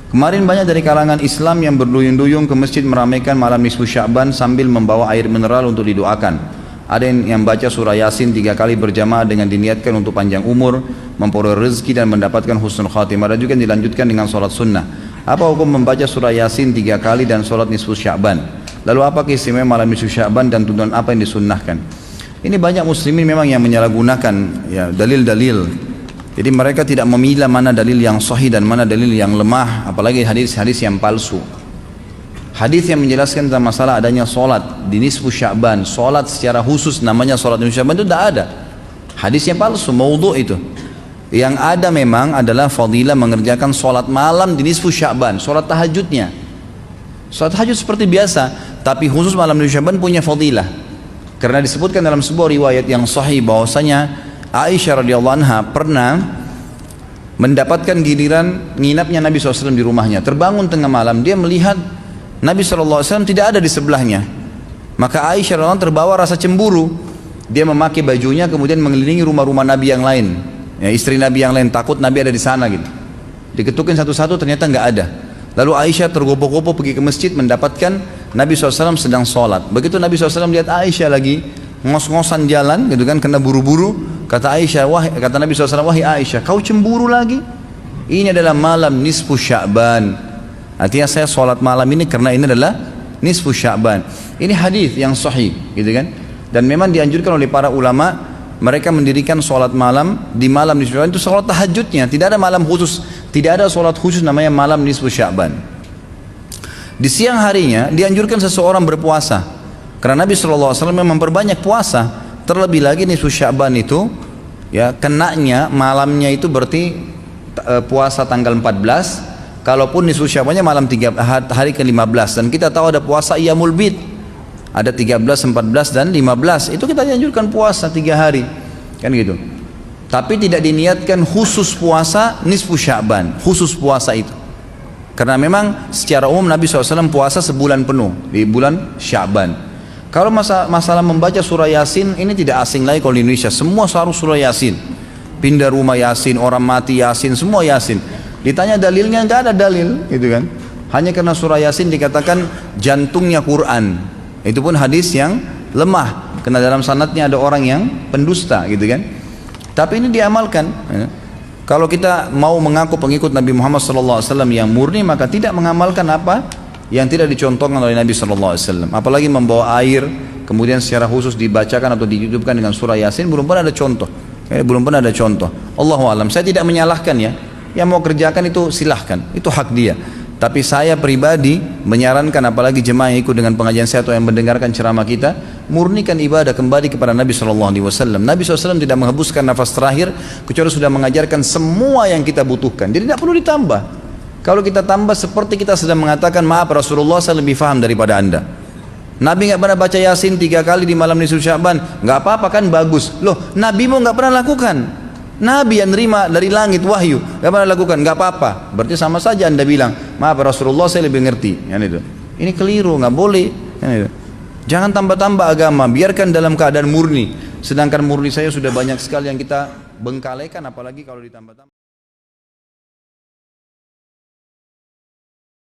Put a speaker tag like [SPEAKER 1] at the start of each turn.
[SPEAKER 1] Kemarin banyak dari kalangan Islam yang berduyun-duyung ke masjid meramaikan malam nisfu Sya'ban sambil membawa air mineral untuk didoakan. Ada yang baca surah Yasin 3 kali berjamaah dengan diniatkan untuk panjang umur, memperoleh rezeki dan mendapatkan husnul khatimah. Ada juga yang dilanjutkan dengan sholat sunnah. Apa hukum membaca surah Yasin 3 kali dan sholat nisfu Sya'ban? Lalu apa keistimewaan malam nisfu Sya'ban dan tuntunan apa yang disunnahkan? Ini banyak muslimin memang yang menyalahgunakan ya, dalil-dalil. Jadi mereka tidak memilah mana dalil yang sahih dan mana dalil yang lemah, apalagi hadis-hadis yang palsu. Hadis yang menjelaskan tentang masalah adanya solat di nisfu Sya'ban, solat secara khusus namanya solat nisfu Sya'ban itu tidak ada. Hadisnya palsu, maudhu' itu. Yang ada memang adalah fadilah mengerjakan solat malam di nisfu Sya'ban, solat tahajudnya. Solat tahajud seperti biasa, tapi khusus malam nisfu Sya'ban punya fadilah. Karena disebutkan dalam sebuah riwayat yang sahih bahwasanya Aisyah radhiyallahu anha pernah mendapatkan giliran nginapnya Nabi SAW di rumahnya. Terbangun tengah malam, dia melihat Nabi SAW tidak ada di sebelahnya. Maka Aisyah radhiyallahu anha terbawa rasa cemburu. Dia memakai bajunya kemudian mengelilingi rumah-rumah Nabi yang lain, ya, istri Nabi yang lain, takut Nabi ada di sana gitu. Diketukin satu-satu, ternyata nggak ada. Lalu Aisyah tergopoh-gopoh pergi ke masjid mendapatkan Nabi SAW sedang sholat. Begitu Nabi SAW lihat Aisyah lagi ngos-ngosan jalan gitu kan, kena buru-buru, kata Aisyah, kata Nabi SAW, wahai Aisyah, kau cemburu lagi? Ini adalah malam nisfu Sya'ban. Artinya saya sholat malam ini karena ini adalah nisfu Sya'ban. Ini hadis yang sahih gitu kan. Dan memang dianjurkan oleh para ulama, mereka mendirikan sholat malam di malam nisfu Sya'ban, itu sholat tahajudnya, tidak ada malam khusus, tidak ada sholat khusus namanya malam nisfu Sya'ban. Di siang harinya dianjurkan seseorang berpuasa. Karena Nabi SAW memang memperbanyak puasa. Terlebih lagi nisfu Sya'ban itu ya kenanya malamnya itu berarti puasa tanggal 14. Kalaupun nisfu Sya'bannya malam hari ke-15. Dan kita tahu ada puasa Iyamul Bid, ada 13, 14 dan 15. Itu kita dianjurkan puasa 3 hari, kan gitu. Tapi tidak diniatkan khusus puasa nisfu Sya'ban, khusus puasa itu. Karena memang secara umum Nabi SAW puasa sebulan penuh di bulan Sya'ban. Kalau masalah membaca surah Yasin, ini tidak asing lagi kalau di Indonesia. Semua harus surah Yasin. Pindah rumah Yasin, orang mati Yasin, semua Yasin. Ditanya dalilnya, nggak ada dalil, gitu kan? Hanya karena surah Yasin dikatakan jantungnya Quran. Itu pun hadis yang lemah, karena dalam sanadnya ada orang yang pendusta, gitu kan? Tapi ini diamalkan. Ya. Kalau kita mau mengaku pengikut Nabi Muhammad SAW yang murni, maka tidak mengamalkan apa yang tidak dicontohkan oleh Nabi SAW. Apalagi membawa air kemudian secara khusus dibacakan atau dihidupkan dengan surah Yasin, belum pernah ada contoh. Belum pernah ada contoh. Allahu alam. Saya tidak menyalahkan ya. Yang mau kerjakan itu silahkan, itu hak dia. Tapi saya pribadi menyarankan, apalagi jemaah yang ikut dengan pengajian saya atau yang mendengarkan ceramah kita, murnikan ibadah kembali kepada Nabi SAW. Nabi SAW tidak menghembuskan nafas terakhir kecuali sudah mengajarkan semua yang kita butuhkan. Jadi tidak perlu ditambah. Kalau kita tambah seperti kita sedang mengatakan, maaf Rasulullah saya lebih faham daripada anda. Nabi nggak pernah baca Yasin 3 kali di malam nisfu Sya'ban, nggak apa-apa kan, bagus. Loh, Nabi mau nggak pernah lakukan. Nabi yang nerima dari langit wahyu nggak pernah lakukan, nggak apa-apa. Berarti sama saja anda bilang, maaf Rasulullah saya lebih ngerti. Kan itu. Ini keliru, nggak boleh. Kan itu. Jangan tambah-tambah agama, biarkan dalam keadaan murni. Sedangkan murni saya sudah banyak sekali yang kita bengkalaikan, apalagi kalau ditambah-tambah.